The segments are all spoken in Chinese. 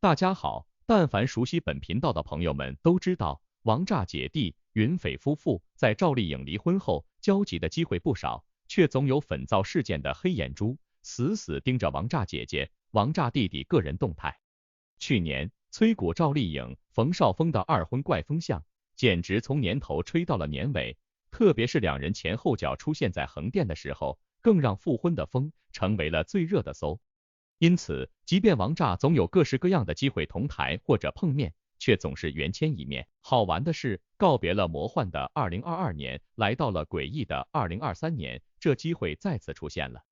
大家好，但凡熟悉本频道的朋友们都知道，王炸姐弟云斐夫妇在赵丽颖离婚后，交集的机会不少，却总有粉皂事件的黑眼珠，死死盯着王炸姐姐、王炸弟弟个人动态。去年，崔谷赵丽颖、冯绍峰的二婚怪风向，简直从年头吹到了年尾，特别是两人前后脚出现在横店的时候，更让复婚的风成为了最热的搜。因此，即便王炸总有各式各样的机会同台或者碰面，却总是缘牵一面。好玩的是，告别了魔幻的2022年，来到了诡异的2023年，这机会再次出现了。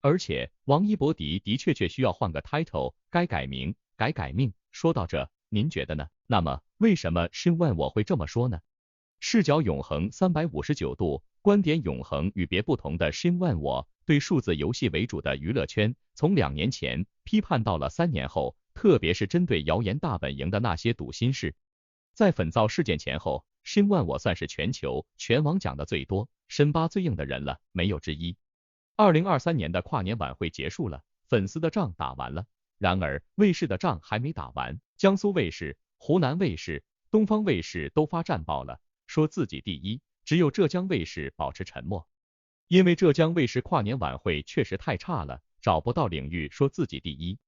而且，王一博的确需要换个 title， 该改名，改命。说到这，您觉得呢？那么，为什么申万我会这么说呢？视角永恒359度，观点永恒与别不同的申万我，对数字游戏为主的娱乐圈，从2年前批判到了3年后，特别是针对谣言大本营的那些赌心事。在粉皂事件前后，申万我算是全网讲的最多、深扒最硬的人了，没有之一。2023年的跨年晚会结束了，粉丝的仗打完了，然而卫视的仗还没打完，江苏卫视、湖南卫视、东方卫视都发战报了，说自己第一，只有浙江卫视保持沉默。因为浙江卫视跨年晚会确实太差了，找不到领域说自己第一。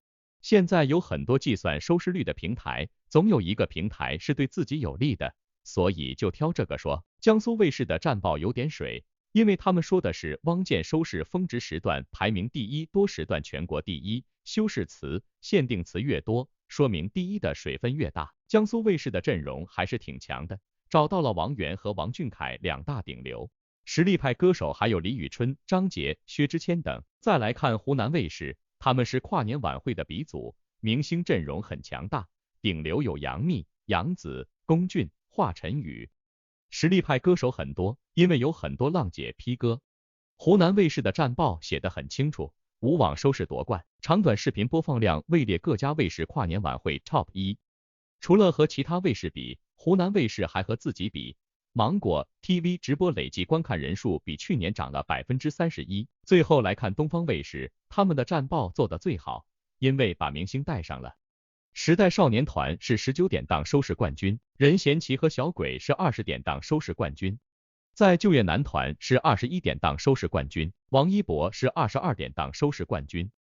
现在有很多计算收视率的平台，总有一个平台是对自己有利的，所以就挑这个说。江苏卫视的战报有点水，因为他们说的是汪建收视峰值时段排名第一，多时段全国第一，修饰词、限定词越多，说明第一的水分越大。江苏卫视的阵容还是挺强的，找到了王源和王俊凯2大顶流。实力派歌手还有李宇春、张杰、薛之谦等。再来看湖南卫视，他们是跨年晚会的鼻祖，明星阵容很强大，顶流有杨幂、杨紫、龚俊、华晨宇。实力派歌手很多，因为有很多浪姐批歌。湖南卫视的战报写得很清楚，无网收视夺冠，长短视频播放量位列各家卫视跨年晚会 TOP 1。除了和其他卫视比，湖南卫视还和自己比。芒果 TV 直播累计观看人数比去年涨了 31%。最后来看东方卫视，他们的战报做得最好，因为把明星带上了。时代少年团是19点档收视冠军，任贤齐和小鬼是20点档收视冠军，在就业男团是21点档收视冠军，王一博是22点档收视冠军，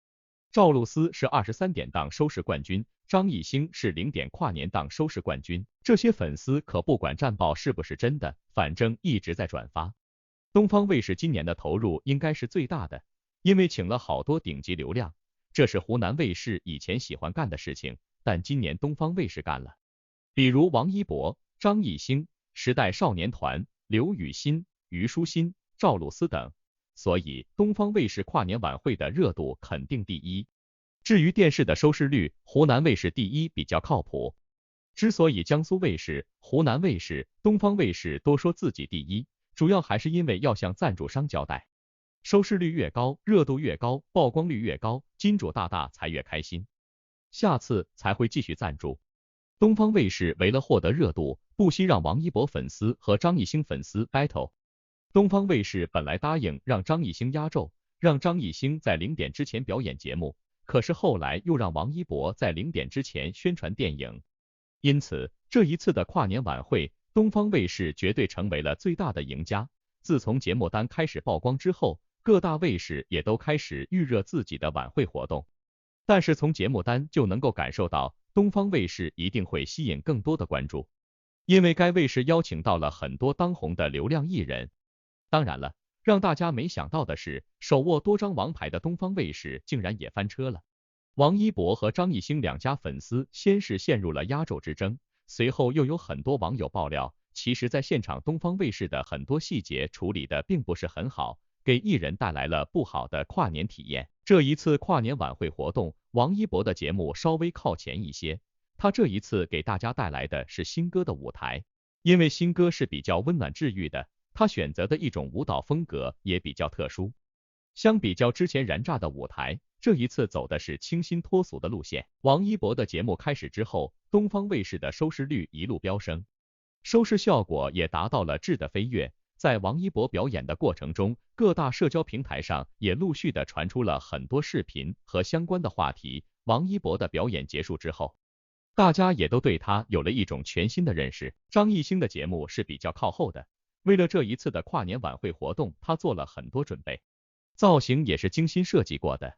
赵露思是23点档收视冠军，张艺兴是0点跨年档收视冠军。这些粉丝可不管战报是不是真的，反正一直在转发。东方卫视今年的投入应该是最大的，因为请了好多顶级流量，这是湖南卫视以前喜欢干的事情，但今年东方卫视干了。比如王一博、张艺兴、时代少年团、刘雨昕、虞书欣、赵露思等，所以东方卫视跨年晚会的热度肯定第一。至于电视的收视率，湖南卫视第一比较靠谱。之所以江苏卫视、湖南卫视、东方卫视多说自己第一，主要还是因为要向赞助商交代，收视率越高，热度越高，曝光率越高，金主大大才越开心，下次才会继续赞助。东方卫视为了获得热度，不惜让王一博粉丝和张艺兴粉丝 battle。东方卫视本来答应让张艺兴压轴，让张艺兴在0点之前表演节目，可是后来又让王一博在0点之前宣传电影。因此，这一次的跨年晚会，东方卫视绝对成为了最大的赢家。自从节目单开始曝光之后，各大卫视也都开始预热自己的晚会活动。但是从节目单就能够感受到，东方卫视一定会吸引更多的关注，因为该卫视邀请到了很多当红的流量艺人。当然了，让大家没想到的是，手握多张王牌的东方卫视竟然也翻车了。王一博和张艺兴2家粉丝先是陷入了压轴之争，随后又有很多网友爆料，其实在现场东方卫视的很多细节处理的并不是很好，给艺人带来了不好的跨年体验。这一次跨年晚会活动，王一博的节目稍微靠前一些，他这一次给大家带来的是新歌的舞台，因为新歌是比较温暖治愈的，他选择的一种舞蹈风格也比较特殊。相比较之前燃炸的舞台，这一次走的是清新脱俗的路线。王一博的节目开始之后，东方卫视的收视率一路飙升，收视效果也达到了质的飞跃。在王一博表演的过程中，各大社交平台上也陆续的传出了很多视频和相关的话题。王一博的表演结束之后，大家也都对她有了一种全新的认识。张艺兴的节目是比较靠后的，为了这一次的跨年晚会活动，他做了很多准备，造型也是精心设计过的。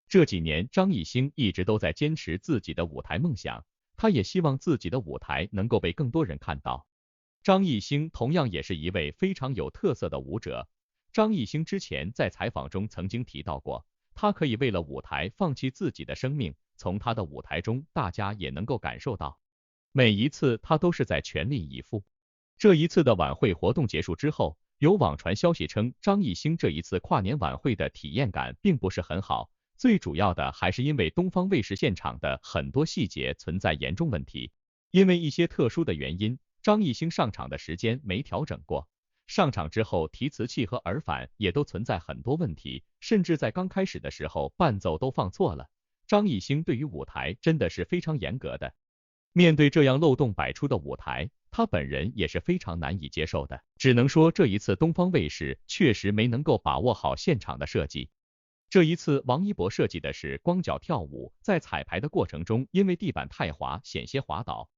这几年，张艺兴一直都在坚持自己的舞台梦想，他也希望自己的舞台能够被更多人看到。张艺兴同样也是一位非常有特色的舞者。张艺兴之前在采访中曾经提到过，他可以为了舞台放弃自己的生命，从他的舞台中，大家也能够感受到，每一次他都是在全力以赴。这一次的晚会活动结束之后，有网传消息称，张艺兴这一次跨年晚会的体验感并不是很好。最主要的还是因为东方卫视现场的很多细节存在严重问题，因为一些特殊的原因，张艺兴上场的时间没调整过，上场之后提词器和耳返也都存在很多问题，甚至在刚开始的时候伴奏都放错了。张艺兴对于舞台真的是非常严格的，面对这样漏洞百出的舞台，他本人也是非常难以接受的，只能说这一次东方卫视确实没能够把握好现场的设计。这一次，王一博设计的是光脚跳舞，在彩排的过程中，因为地板太滑，险些滑倒。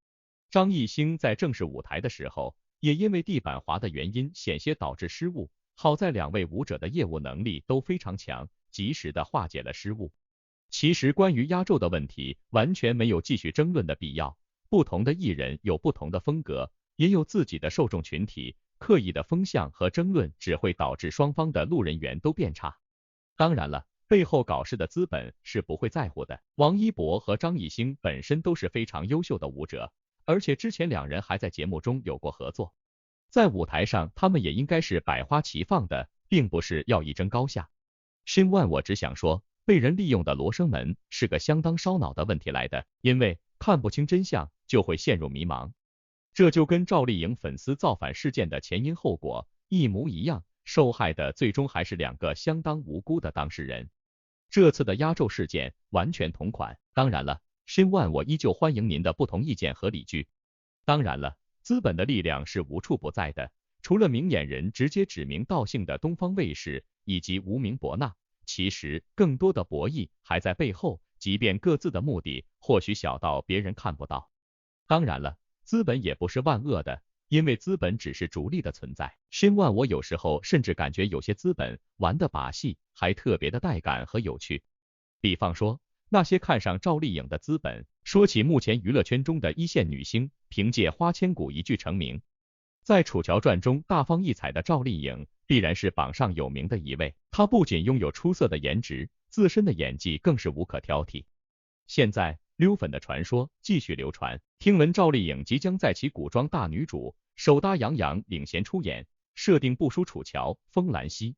张艺兴在正式舞台的时候，也因为地板滑的原因，险些导致失误。好在两位舞者的业务能力都非常强，及时的化解了失误。其实关于压轴的问题，完全没有继续争论的必要。不同的艺人有不同的风格，也有自己的受众群体，刻意的风向和争论只会导致双方的路人缘都变差。当然了，背后搞事的资本是不会在乎的。王一博和张艺兴本身都是非常优秀的舞者，而且之前两人还在节目中有过合作，在舞台上他们也应该是百花齐放的，并不是要一争高下。申万我只想说，被人利用的罗生门是个相当烧脑的问题来的，因为看不清真相就会陷入迷茫。这就跟赵丽颖粉丝造反事件的前因后果一模一样。受害的最终还是两个相当无辜的当事人。这次的压轴事件完全同款。当然了，申万我依旧欢迎您的不同意见和理据。当然了，资本的力量是无处不在的，除了明眼人直接指名道姓的东方卫视以及无名博纳，其实更多的博弈还在背后，即便各自的目的或许小到别人看不到。当然了，资本也不是万恶的。因为资本只是逐利的存在，申万我有时候甚至感觉有些资本玩的把戏还特别的带感和有趣。比方说，那些看上赵丽颖的资本，说起目前娱乐圈中的一线女星，凭借花千骨一举成名。在《楚乔传》中大放异彩的赵丽颖，必然是榜上有名的一位。她不仅拥有出色的颜值，自身的演技更是无可挑剔。现在溜粉的传说继续流传，听闻赵丽颖即将在其古装大女主首搭杨洋领衔出演，设定不输楚乔、风兰溪。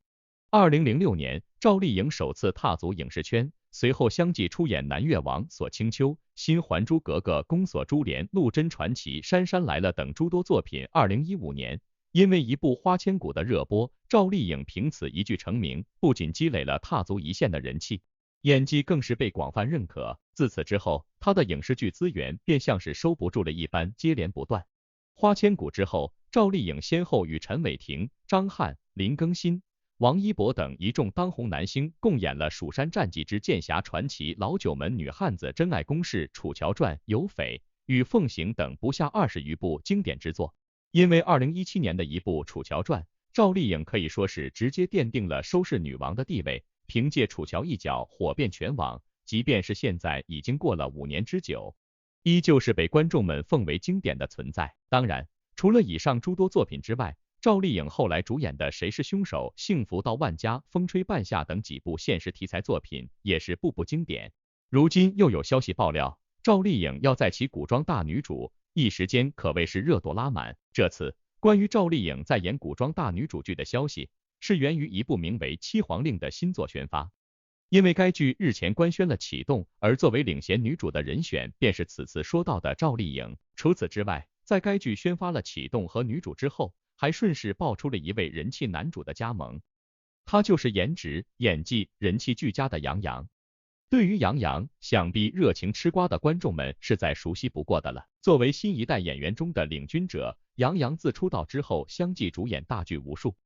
2006年，赵丽颖首次踏足影视圈，随后相继出演《南越王》、《锁清秋》、《新还珠格格》、《宫锁珠帘》、《陆贞传奇》、《姗姗来了》等诸多作品。2015年，因为一部《花千骨》的热播，赵丽颖凭此一举成名，不仅积累了踏足一线的人气，演技更是被广泛认可。自此之后，她的影视剧资源便像是收不住了一般，接连不断。花千骨之后，赵丽颖先后与陈伟霆、张翰、林更新、王一博等一众当红男星共演了《蜀山战纪之剑侠传奇》、《老九门女汉子真爱公式》、《楚乔传》、《有匪》与《凤行》等不下20余部经典之作。因为2017年的一部《楚乔传》，赵丽颖可以说是直接奠定了收视女王的地位，凭借楚乔一角火遍全网，即便是现在已经过了5年之久，依旧是被观众们奉为经典的存在。当然，除了以上诸多作品之外，赵丽颖后来主演的《谁是凶手》、《幸福到万家》、《风吹半夏》等几部现实题材作品也是步步经典。如今又有消息爆料，赵丽颖要在其古装大女主，一时间可谓是热度拉满。这次关于赵丽颖在演古装大女主剧的消息，是源于一部名为《七皇令》的新作宣发。因为该剧日前官宣了启动，而作为领衔女主的人选便是此次说到的赵丽颖。除此之外，在该剧宣发了启动和女主之后，还顺势爆出了一位人气男主的加盟，他就是颜值、演技、人气俱佳的杨洋。对于杨洋，想必热情吃瓜的观众们是再熟悉不过的了。作为新一代演员中的领军者，杨洋自出道之后相继主演大剧无数，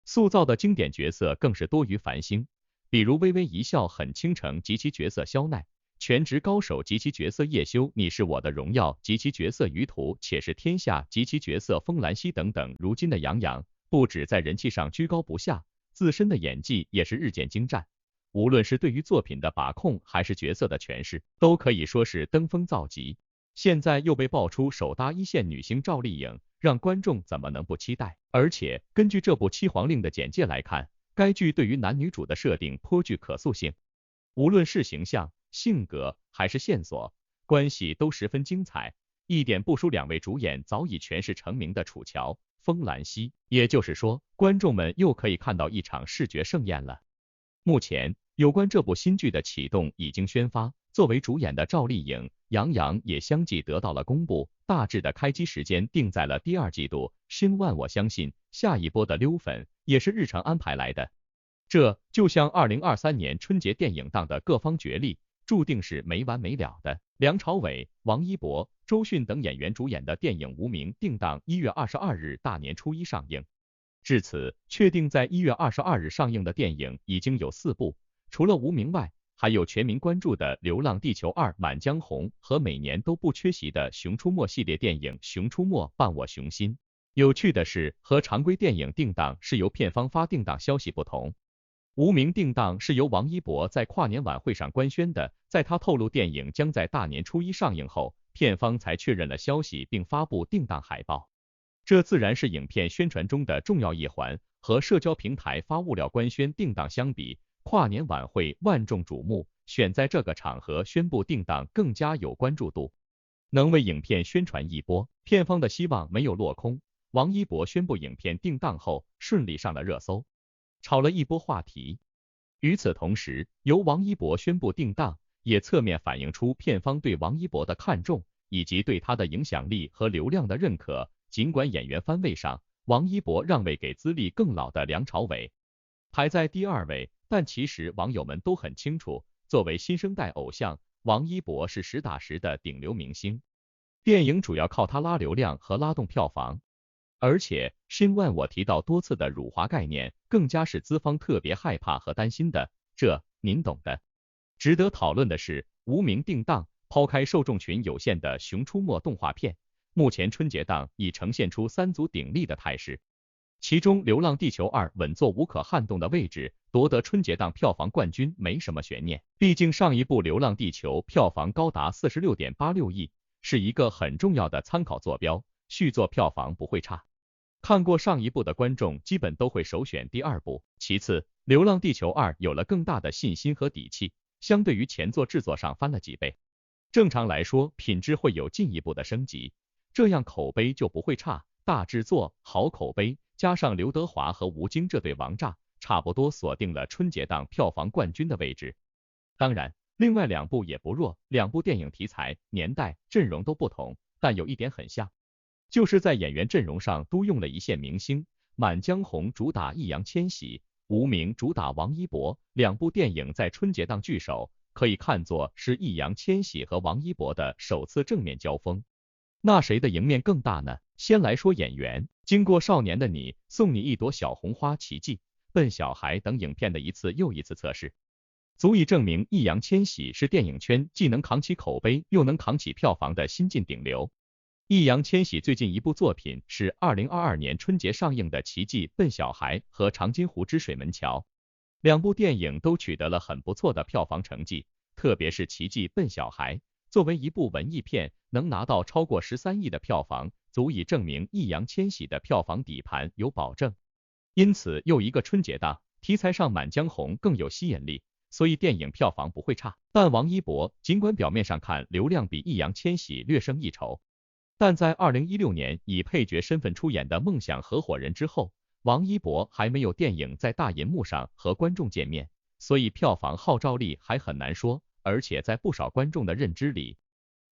塑造的经典角色更是多于繁星。比如微微一笑很倾城及其角色肖奈，全职高手及其角色叶修，你是我的荣耀及其角色于途，且是天下及其角色风兰溪等等，如今的杨洋不止在人气上居高不下，自身的演技也是日渐精湛，无论是对于作品的把控还是角色的诠释，都可以说是登峰造极。现在又被爆出首搭一线女星赵丽颖，让观众怎么能不期待？而且根据这部《七皇令》的简介来看，该剧对于男女主的设定颇具可塑性，无论是形象、性格还是线索，关系都十分精彩，一点不输两位主演早已诠释成名的楚乔、风兰溪。也就是说，观众们又可以看到一场视觉盛宴了。目前，有关这部新剧的启动已经宣发，作为主演的赵丽颖、杨洋也相继得到了公布，大致的开机时间定在了第2季度。新万我相信下一波的溜粉也是日常安排来的。这就像2023年春节电影档的各方角力，注定是没完没了的。梁朝伟、王一博、周迅等演员主演的电影《无名》定档1月22日大年初一上映。至此，确定在1月22日上映的电影已经有4部，除了《无名》外，还有全民关注的《流浪地球2》、《满江红》和每年都不缺席的《熊出没》系列电影《熊出没伴我熊心》。有趣的是，和常规电影定档是由片方发定档消息不同，《无名》定档是由王一博在跨年晚会上官宣的，在他透露电影将在大年初一上映后，片方才确认了消息并发布定档海报。这自然是影片宣传中的重要一环，和社交平台发物料官宣定档相比，跨年晚会万众瞩目，选在这个场合宣布定档更加有关注度，能为影片宣传一波。片方的希望没有落空，王一博宣布影片定档后，顺利上了热搜，炒了一波话题。与此同时，由王一博宣布定档，也侧面反映出片方对王一博的看重，以及对他的影响力和流量的认可。尽管演员番位上，王一博让位给资历更老的梁朝伟，排在第2位，但其实网友们都很清楚，作为新生代偶像，王一博是实打实的顶流明星，电影主要靠他拉流量和拉动票房。而且新万我提到多次的辱华概念，更加是资方特别害怕和担心的，这您懂的。值得讨论的是，无名定档，抛开受众群有限的熊出没动画片，目前春节档已呈现出3足鼎立的态势，其中《流浪地球2》稳坐无可撼动的位置，夺得春节档票房冠军没什么悬念，毕竟上一部《流浪地球》票房高达46.86亿，是一个很重要的参考坐标，续作票房不会差。看过上一部的观众基本都会首选第2部。其次，《流浪地球2》有了更大的信心和底气，相对于前作制作上翻了几倍，正常来说品质会有进一步的升级，这样口碑就不会差。大制作、好口碑，加上刘德华和吴京这对王炸，差不多锁定了春节档票房冠军的位置。当然，另外2部也不弱，2部电影题材、年代、阵容都不同，但有一点很像，就是在演员阵容上都用了一线明星。满江红主打易烊千玺，无名主打王一博，2部电影在春节档聚首，可以看作是易烊千玺和王一博的首次正面交锋。那谁的赢面更大呢？先来说演员，经过少年的你、送你一朵小红花、奇迹、笨小孩等影片的一次又一次测试，足以证明易烊千玺是电影圈既能扛起口碑又能扛起票房的新晋顶流。易烊千玺最近一部作品是2022年春节上映的《奇迹笨小孩》和《长津湖之水门桥》，2部电影都取得了很不错的票房成绩，特别是《奇迹笨小孩》作为一部文艺片，能拿到超过13亿的票房，足以证明易烊千玺的票房底盘有保证。因此又一个春节档，题材上满江红更有吸引力，所以电影票房不会差。但王一博尽管表面上看流量比易烊千玺略胜一筹，但在2016年以配角身份出演的《梦想合伙人》之后，王一博还没有电影在大银幕上和观众见面，所以票房号召力还很难说。而且在不少观众的认知里，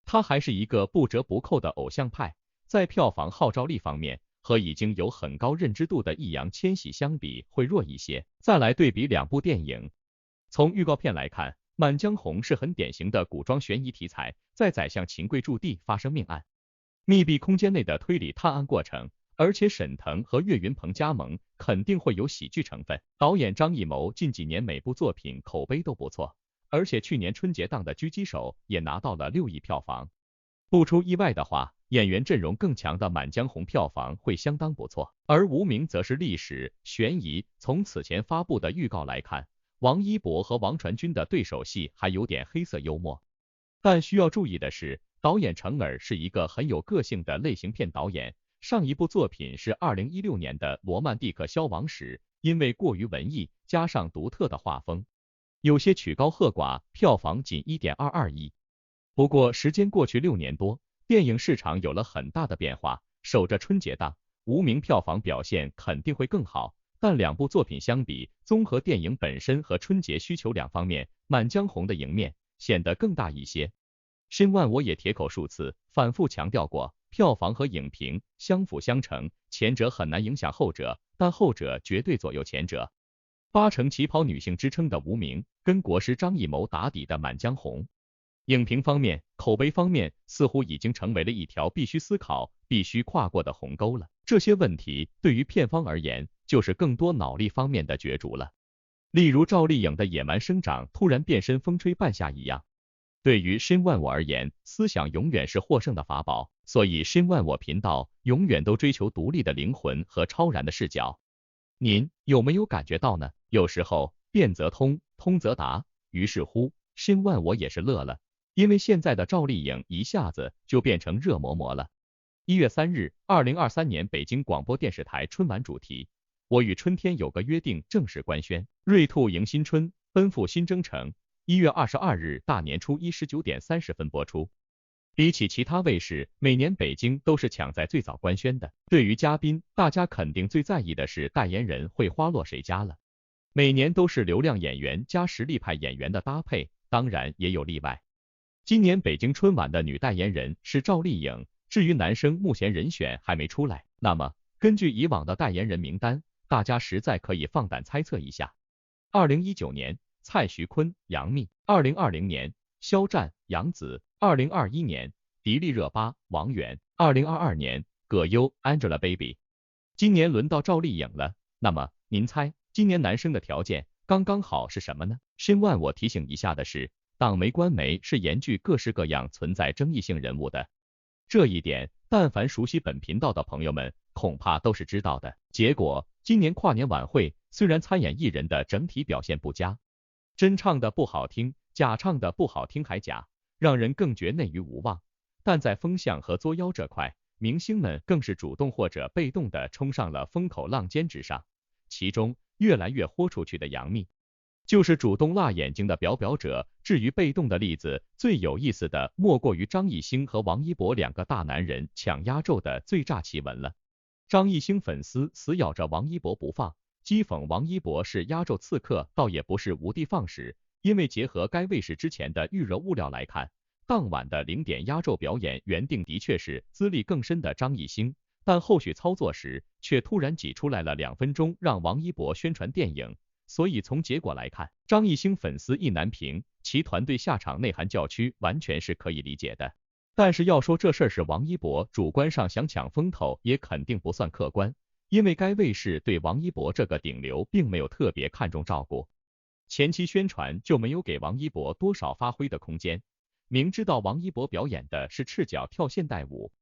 他还是一个不折不扣的偶像派，在票房号召力方面和已经有很高认知度的易烊千玺相比会弱一些。再来对比2部电影，从预告片来看，《满江红》是很典型的古装悬疑题材，在宰相秦桧驻地发生命案，密闭空间内的推理探案过程，而且沈腾和岳云鹏加盟，肯定会有喜剧成分。导演张艺谋近几年每部作品口碑都不错，而且去年春节档的狙击手也拿到了6亿票房。不出意外的话，演员阵容更强的《满江红》票房会相当不错，而《无名》则是历史悬疑。从此前发布的预告来看，王一博和王传君的对手戏还有点黑色幽默。但需要注意的是，导演程耳是一个很有个性的类型片导演，上一部作品是2016年的《罗曼蒂克消亡史》，因为过于文艺，加上独特的画风，有些曲高和寡，票房仅1.22亿。不过时间过去6年多，电影市场有了很大的变化，守着春节档，《无名》票房表现肯定会更好。但两部作品相比，综合电影本身和春节需求两方面，《满江红》的赢面显得更大一些。申万我也铁口数次，反复强调过，票房和影评相辅相成，前者很难影响后者，但后者绝对左右前者。8成旗袍女性之称的《无名》，跟国师张艺谋打底的《满江红》。影评方面、口碑方面，似乎已经成为了一条必须思考、必须跨过的鸿沟了。这些问题对于片方而言，就是更多脑力方面的角逐了。例如赵丽颖的野蛮生长突然变身风吹半夏一样。对于申万我而言，思想永远是获胜的法宝，所以申万我频道永远都追求独立的灵魂和超然的视角。您有没有感觉到呢？有时候辩则通，通则达，于是乎，申万我也是乐了。因为现在的赵丽颖一下子就变成热嬷嬷了。1月3日，2023年北京广播电视台春晚主题，我与春天有个约定正式官宣，瑞兔迎新春，奔赴新征程。1月22日大年初一19点30分播出。比起其他卫视，每年北京都是抢在最早官宣的。对于嘉宾，大家肯定最在意的是代言人会花落谁家了。每年都是流量演员加实力派演员的搭配，当然也有例外。今年北京春晚的女代言人是赵丽颖，至于男生目前人选还没出来，那么根据以往的代言人名单，大家实在可以放胆猜测一下。2019年蔡徐坤、杨幂，2020年肖战、杨紫，2021年迪丽热巴、王源，2022年葛优、Angelababy。今年轮到赵丽颖了，那么您猜今年男生的条件刚刚好是什么呢？申万我提醒一下的是，党媒官媒是严拒各式各样存在争议性人物的，这一点但凡熟悉本频道的朋友们恐怕都是知道的。结果今年跨年晚会虽然参演艺人的整体表现不佳，真唱的不好听，假唱的不好听还假，让人更觉内娱无望，但在风向和作妖这块，明星们更是主动或者被动的冲上了风口浪尖之上，其中越来越豁出去的杨幂就是主动辣眼睛的表表者。至于被动的例子，最有意思的莫过于张艺兴和王一博两个大男人抢压轴的最炸奇闻了。张艺兴粉丝死咬着王一博不放，讥讽王一博是压轴刺客，倒也不是无的放矢，因为结合该卫视之前的预热物料来看，当晚的0点压轴表演原定的确是资历更深的张艺兴，但后续操作时却突然挤出来了2分钟让王一博宣传电影。所以从结果来看，张艺兴粉丝意难平，其团队下场内涵较屈，完全是可以理解的。但是要说这事儿是王一博主观上想抢风头，也肯定不算客观，因为该卫视对王一博这个顶流并没有特别看重照顾，前期宣传就没有给王一博多少发挥的空间。明知道王一博表演的是赤脚跳现代舞，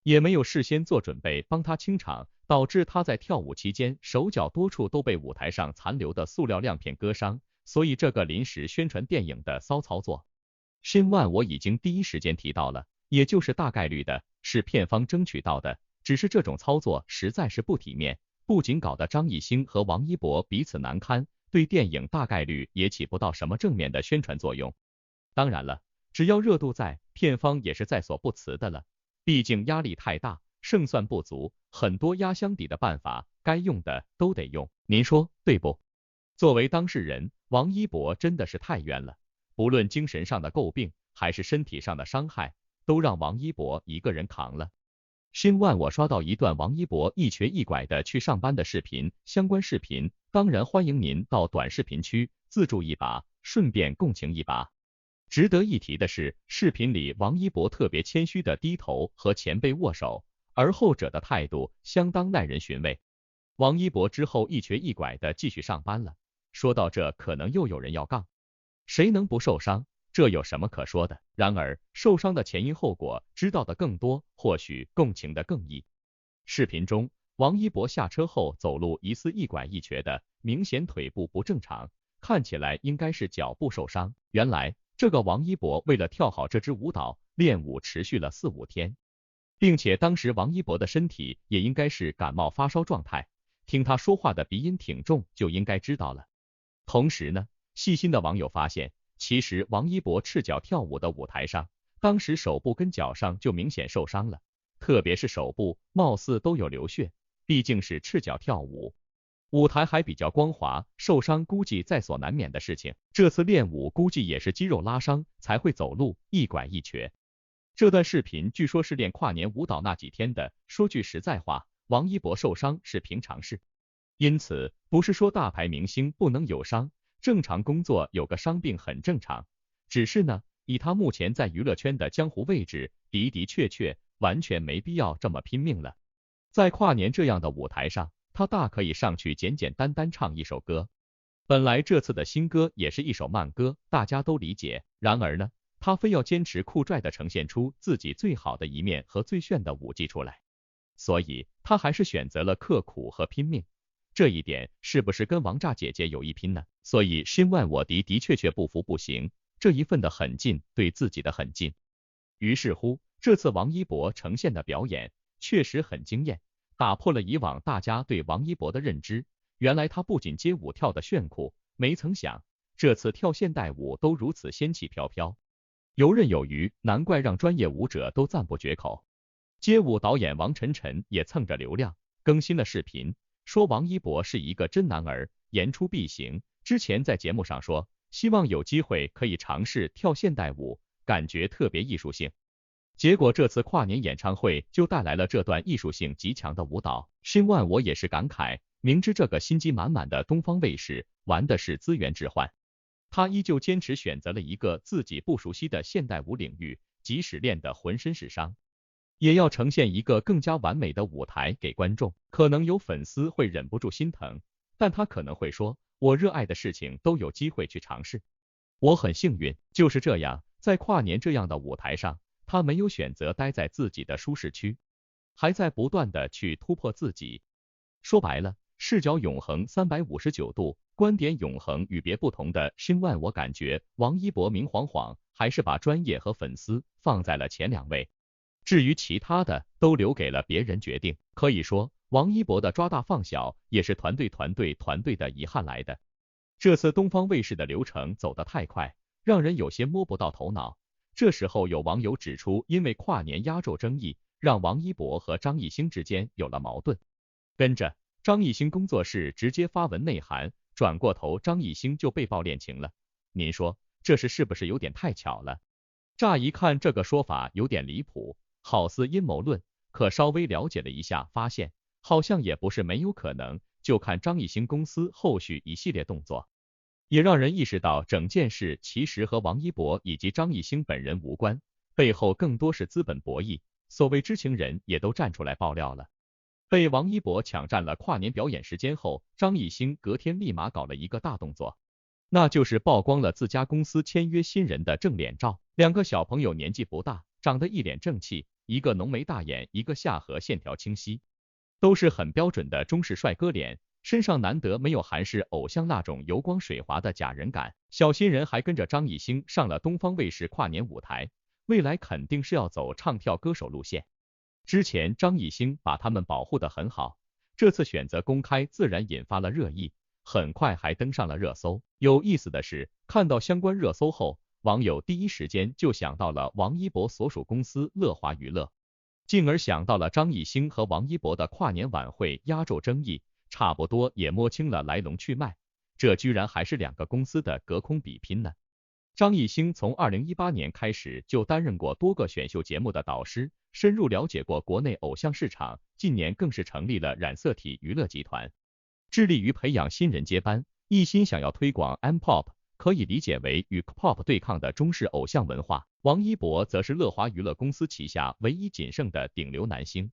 也没有事先做准备帮他清场，导致他在跳舞期间手脚多处都被舞台上残留的塑料亮片割伤，所以这个临时宣传电影的骚操作，申万我已经第一时间提到了，也就是大概率的是片方争取到的，只是这种操作实在是不体面，不仅搞得张艺兴和王一博彼此难堪，对电影大概率也起不到什么正面的宣传作用。当然了，只要热度在，片方也是在所不辞的了，毕竟压力太大，胜算不足，很多压箱底的办法该用的都得用，您说对不？作为当事人，王一博真的是太冤了，不论精神上的诟病还是身体上的伤害，都让王一博一个人扛了。申万我刷到一段王一博一瘸一拐的去上班的视频，相关视频当然欢迎您到短视频区自助一把，顺便共情一把。值得一提的是，视频里王一博特别谦虚的低头和前辈握手，而后者的态度相当耐人寻味。王一博之后一瘸一拐的继续上班了，说到这可能又有人要杠。谁能不受伤？这有什么可说的？然而，受伤的前因后果知道的更多，或许共情的更易。视频中，王一博下车后走路疑似一拐一瘸的，明显腿部不正常，看起来应该是脚部受伤。原来，这个王一博为了跳好这支舞蹈，练舞持续了4、5天，并且当时王一博的身体也应该是感冒发烧状态，听他说话的鼻音挺重，就应该知道了。同时呢，细心的网友发现，其实王一博赤脚跳舞的舞台上，当时手部跟脚上就明显受伤了，特别是手部，貌似都有流血，毕竟是赤脚跳舞，舞台还比较光滑，受伤估计在所难免的事情。这次练舞估计也是肌肉拉伤才会走路一拐一瘸。这段视频据说是练跨年舞蹈那几天的，说句实在话，王一博受伤是平常事，因此不是说大牌明星不能有伤，正常工作有个伤病很正常，只是呢，以他目前在娱乐圈的江湖位置，的确完全没必要这么拼命了。在跨年这样的舞台上，他大可以上去简单唱一首歌。本来这次的新歌也是一首慢歌，大家都理解，然而呢，他非要坚持酷拽的呈现出自己最好的一面和最炫的舞技出来，所以他还是选择了刻苦和拼命。这一点是不是跟王炸姐姐有一拼呢？所以申万我的确不服不行，这一份的狠劲，对自己的狠劲。于是乎，这次王一博呈现的表演确实很惊艳，打破了以往大家对王一博的认知。原来他不仅街舞跳得炫酷，没曾想这次跳现代舞都如此仙气飘飘，游刃有余，难怪让专业舞者都赞不绝口。街舞导演王晨晨也蹭着流量更新了视频，说王一博是一个真男儿，言出必行。之前在节目上说，希望有机会可以尝试跳现代舞，感觉特别艺术性。结果这次跨年演唱会就带来了这段艺术性极强的舞蹈。申万我也是感慨，明知这个心机满满的东方卫视玩的是资源置换，他依旧坚持选择了一个自己不熟悉的现代舞领域，即使练得浑身是伤，也要呈现一个更加完美的舞台给观众。可能有粉丝会忍不住心疼，但他可能会说，我热爱的事情都有机会去尝试，我很幸运。就是这样，在跨年这样的舞台上，他没有选择待在自己的舒适区，还在不断的去突破自己。说白了，视角永恒359度，观点永恒与别不同的申万我感觉王一博明晃晃还是把专业和粉丝放在了前2位，至于其他的都留给了别人决定。可以说，王一博的抓大放小也是团队的遗憾来的。这次东方卫视的流程走得太快，让人有些摸不到头脑。这时候有网友指出，因为跨年压轴争议，让王一博和张艺兴之间有了矛盾。跟着，张艺兴工作室直接发文内涵，转过头张艺兴就被曝恋情了。您说，这是不是有点太巧了？乍一看这个说法有点离谱，好似阴谋论，可稍微了解了一下，发现好像也不是没有可能。就看张艺兴公司后续一系列动作，也让人意识到整件事其实和王一博以及张艺兴本人无关，背后更多是资本博弈。所谓知情人也都站出来爆料了。被王一博抢占了跨年表演时间后，张艺兴隔天立马搞了一个大动作，那就是曝光了自家公司签约新人的正脸照。2个小朋友年纪不大，长得一脸正气，一个浓眉大眼，一个下颌线条清晰，都是很标准的中式帅哥脸，身上难得没有韩式偶像那种油光水滑的假人感。小新人还跟着张艺兴上了东方卫视跨年舞台，未来肯定是要走唱跳歌手路线。之前张艺兴把他们保护得很好，这次选择公开，自然引发了热议，很快还登上了热搜。有意思的是，看到相关热搜后，网友第一时间就想到了王一博所属公司乐华娱乐，进而想到了张艺兴和王一博的跨年晚会压轴争议，差不多也摸清了来龙去脉。这居然还是2个公司的隔空比拼呢。张艺兴从2018年开始就担任过多个选秀节目的导师，深入了解过国内偶像市场，近年更是成立了染色体娱乐集团，致力于培养新人接班，一心想要推广 M-pop， 可以理解为与 K-pop 对抗的中式偶像文化。王一博则是乐华娱乐公司旗下唯一仅剩的顶流男星。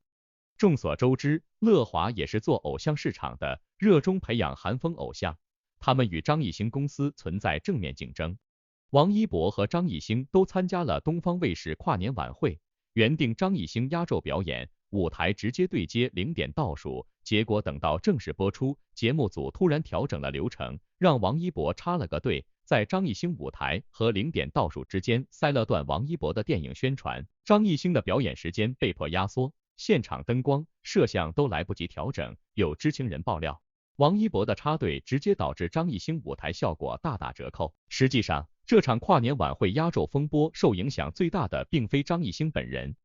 众所周知，乐华也是做偶像市场的，热衷培养韩风偶像，他们与张艺兴公司存在正面竞争。王一博和张艺兴都参加了东方卫视跨年晚会，原定张艺兴压轴表演，舞台直接对接0点倒数，结果等到正式播出，节目组突然调整了流程，让王一博插了个队，在张艺兴舞台和0点倒数之间塞了段王一博的电影宣传，张艺兴的表演时间被迫压缩，现场灯光、摄像都来不及调整。有知情人爆料，王一博的插队直接导致张艺兴舞台效果大打折扣。实际上，这场跨年晚会压轴风波受影响最大的并非张艺兴本人，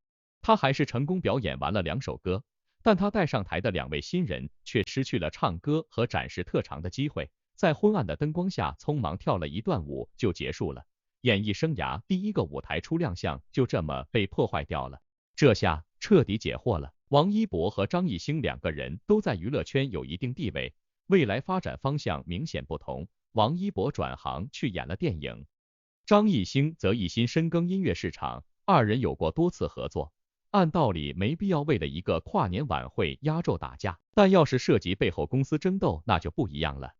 他还是成功表演完了2首歌，但他带上台的2位新人却失去了唱歌和展示特长的机会，在昏暗的灯光下匆忙跳了一段舞就结束了，演艺生涯第一个舞台初亮相就这么被破坏掉了。这下彻底解惑了。王一博和张艺兴2个人都在娱乐圈有一定地位，未来发展方向明显不同。王一博转行去演了电影，张艺兴则一心深耕音乐市场，2人有过多次合作，按道理没必要为了一个跨年晚会压轴打架，但要是涉及背后公司争斗，那就不一样了。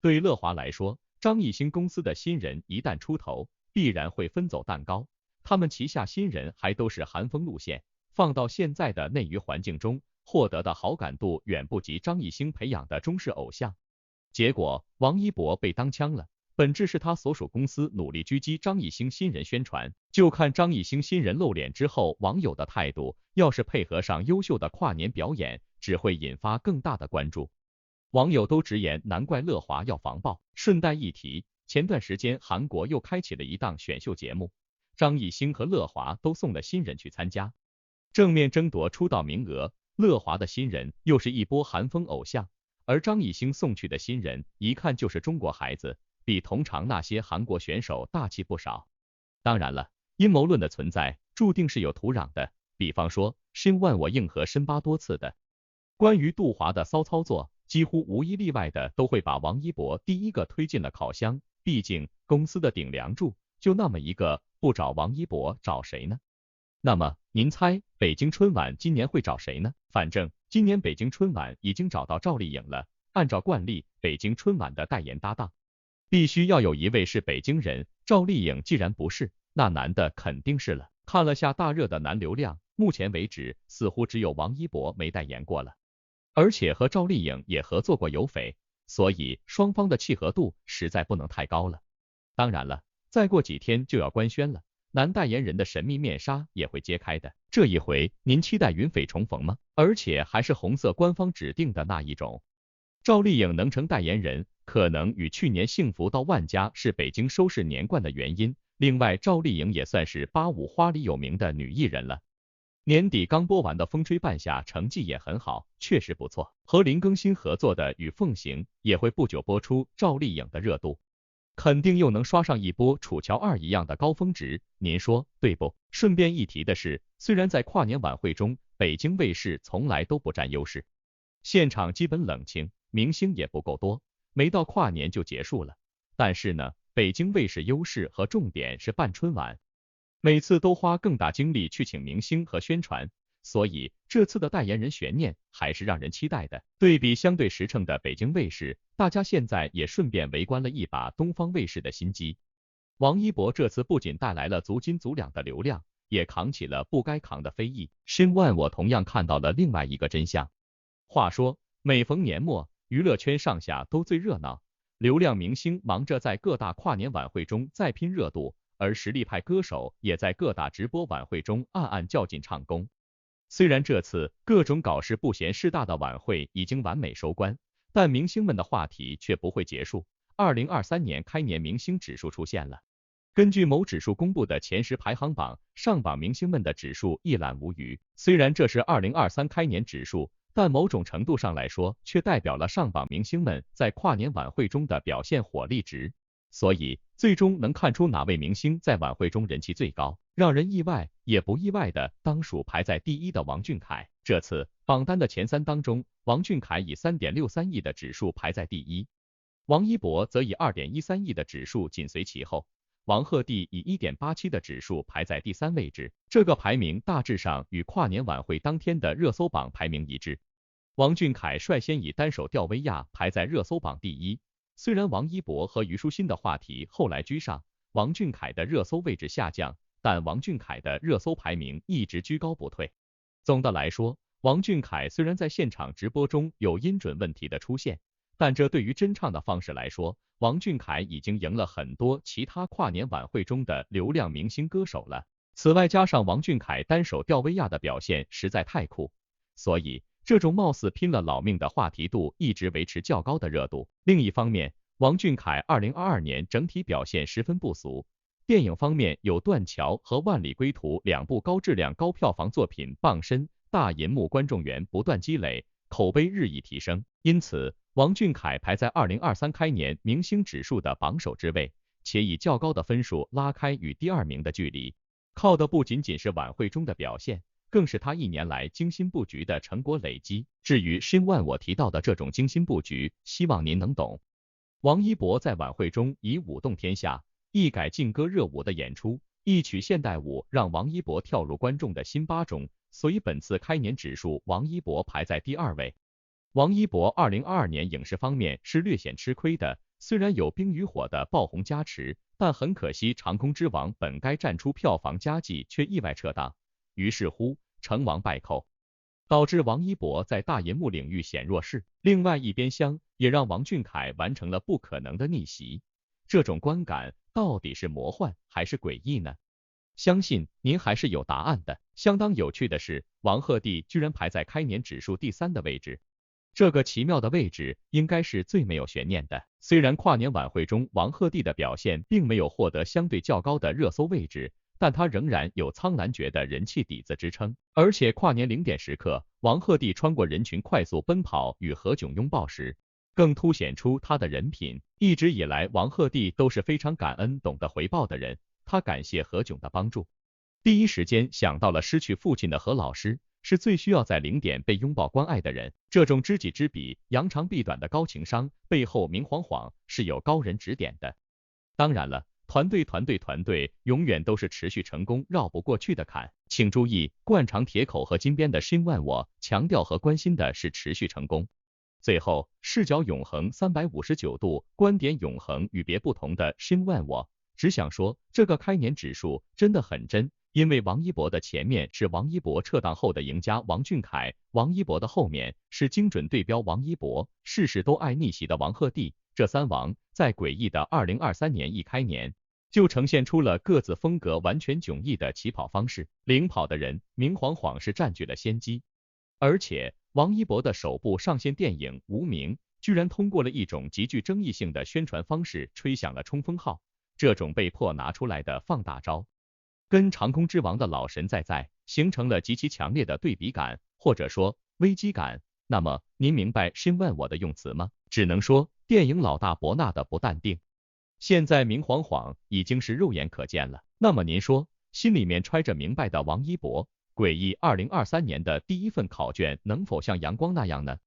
对乐华来说，张艺兴公司的新人一旦出头，必然会分走蛋糕，他们旗下新人还都是韩风路线，放到现在的内娱环境中，获得的好感度远不及张艺兴培养的中式偶像。结果王一博被当枪了，本质是他所属公司努力狙击张艺兴新人宣传，就看张艺兴新人露脸之后网友的态度，要是配合上优秀的跨年表演，只会引发更大的关注。网友都直言难怪乐华要防爆。顺带一提，前段时间韩国又开启了一档选秀节目，张艺兴和乐华都送了新人去参加，正面争夺出道名额。乐华的新人又是一波韩风偶像，而张艺兴送去的新人一看就是中国孩子，比同场那些韩国选手大气不少。当然了，阴谋论的存在注定是有土壤的，比方说申万我硬核深扒多次的关于杜华的骚操作，几乎无一例外的都会把王一博第一个推进了烤箱，毕竟公司的顶梁柱就那么一个，不找王一博找谁呢？那么您猜北京春晚今年会找谁呢？反正今年北京春晚已经找到赵丽颖了，按照惯例，北京春晚的代言搭档必须要有一位是北京人，赵丽颖既然不是，那男的肯定是了。看了下大热的男流量，目前为止似乎只有王一博没代言过了，而且和赵丽颖也合作过有匪，所以双方的契合度实在不能太高了。当然了，再过几天就要官宣了，男代言人的神秘面纱也会揭开的。这一回您期待云匪重逢吗？而且还是红色官方指定的那一种。赵丽颖能成代言人，可能与去年幸福到万家是北京收视年冠的原因。另外，赵丽颖也算是85花里有名的女艺人了。年底刚播完的风吹半夏成绩也很好，确实不错。和林更新合作的与凤行也会不久播出，赵丽颖的热度肯定又能刷上一波楚乔2一样的高峰值，您说对不？顺便一提的是，虽然在跨年晚会中，北京卫视从来都不占优势，现场基本冷清，明星也不够多，没到跨年就结束了。但是呢，北京卫视优势和重点是办春晚，每次都花更大精力去请明星和宣传，所以这次的代言人悬念还是让人期待的。对比相对实诚的北京卫视，大家现在也顺便围观了一把东方卫视的心机。王一博这次不仅带来了足斤足两的流量，也扛起了不该扛的非议。申万我同样看到了另外一个真相。话说，每逢年末，娱乐圈上下都最热闹，流量明星忙着在各大跨年晚会中再拼热度，而实力派歌手也在各大直播晚会中暗暗较劲唱功。虽然这次各种搞事不嫌事大的晚会已经完美收官，但明星们的话题却不会结束。2023年开年明星指数出现了。根据某指数公布的前10排行榜，上榜明星们的指数一览无余。虽然这是2023开年指数，但某种程度上来说，却代表了上榜明星们在跨年晚会中的表现火力值。所以，最终能看出哪位明星在晚会中人气最高，让人意外也不意外的，当属排在第一的王俊凯。这次榜单的前3当中，王俊凯以3.63亿的指数排在第一，王一博则以2.13亿的指数紧随其后。王鹤棣以1.87的指数排在第3位置，这个排名大致上与跨年晚会当天的热搜榜排名一致。王俊凯率先以单手吊威亚排在热搜榜第一，虽然王一博和虞书欣的话题后来居上，王俊凯的热搜位置下降，但王俊凯的热搜排名一直居高不退。总的来说，王俊凯虽然在现场直播中有音准问题的出现，但这对于真唱的方式来说，王俊凯已经赢了很多其他跨年晚会中的流量明星歌手了。此外，加上王俊凯单手吊威亚的表现实在太酷，所以这种貌似拼了老命的话题度一直维持较高的热度。另一方面，王俊凯2022年整体表现十分不俗，电影方面有《断桥》和《万里归途》两部高质量高票房作品傍身，大银幕观众缘不断积累，口碑日益提升。因此，王俊凯排在2023开年明星指数的榜首之位，且以较高的分数拉开与第2名的距离。靠的不仅仅是晚会中的表现，更是他1年来精心布局的成果累积。至于Shin Wan我提到的这种精心布局，希望您能懂。王一博在晚会中以舞动天下，一改劲歌热舞的演出，一曲现代舞让王一博跳入观众的心巴中，所以本次开年指数王一博排在第2位。王一博2022年影视方面是略显吃亏的，虽然有冰与火的爆红加持，但很可惜长空之王本该站出票房佳绩却意外撤档，于是乎成王败寇，导致王一博在大银幕领域显弱势。另外一边厢也让王俊凯完成了不可能的逆袭，这种观感到底是魔幻还是诡异呢？相信您还是有答案的。相当有趣的是，王鹤棣居然排在开年指数第3的位置，这个奇妙的位置应该是最没有悬念的。虽然跨年晚会中王鹤棣的表现并没有获得相对较高的热搜位置，但他仍然有苍兰诀的人气底子支撑。而且跨年0点时刻，王鹤棣穿过人群快速奔跑与何炅拥抱时，更凸显出他的人品。一直以来，王鹤棣都是非常感恩懂得回报的人，他感谢何炅的帮助，第一时间想到了失去父亲的何老师，是最需要在0点被拥抱关爱的人。这种知己知彼，扬长避短的高情商背后明晃晃是有高人指点的。当然了，团队永远都是持续成功绕不过去的坎。请注意，惯常铁口和金边的Shin Wan我强调和关心的是持续成功。最后，视角永恒359度，观点永恒与别不同的Shin Wan我只想说，这个开年指数真的很真。因为王一博的前面是王一博撤档后的赢家王俊凯，王一博的后面是精准对标王一博，事事都爱逆袭的王鹤棣，这3王在诡异的2023年一开年就呈现出了各自风格完全迥异的起跑方式，领跑的人明晃晃是占据了先机。而且王一博的首部上线电影《无名》居然通过了一种极具争议性的宣传方式吹响了冲锋号，这种被迫拿出来的放大招跟长空之王的老神在形成了极其强烈的对比感，或者说危机感。那么您明白Shin Wan我的用词吗？只能说电影老大伯纳的不淡定，现在明晃晃已经是肉眼可见了。那么您说，心里面揣着明白的王一博，诡异2023年的第1份考卷能否像阳光那样呢？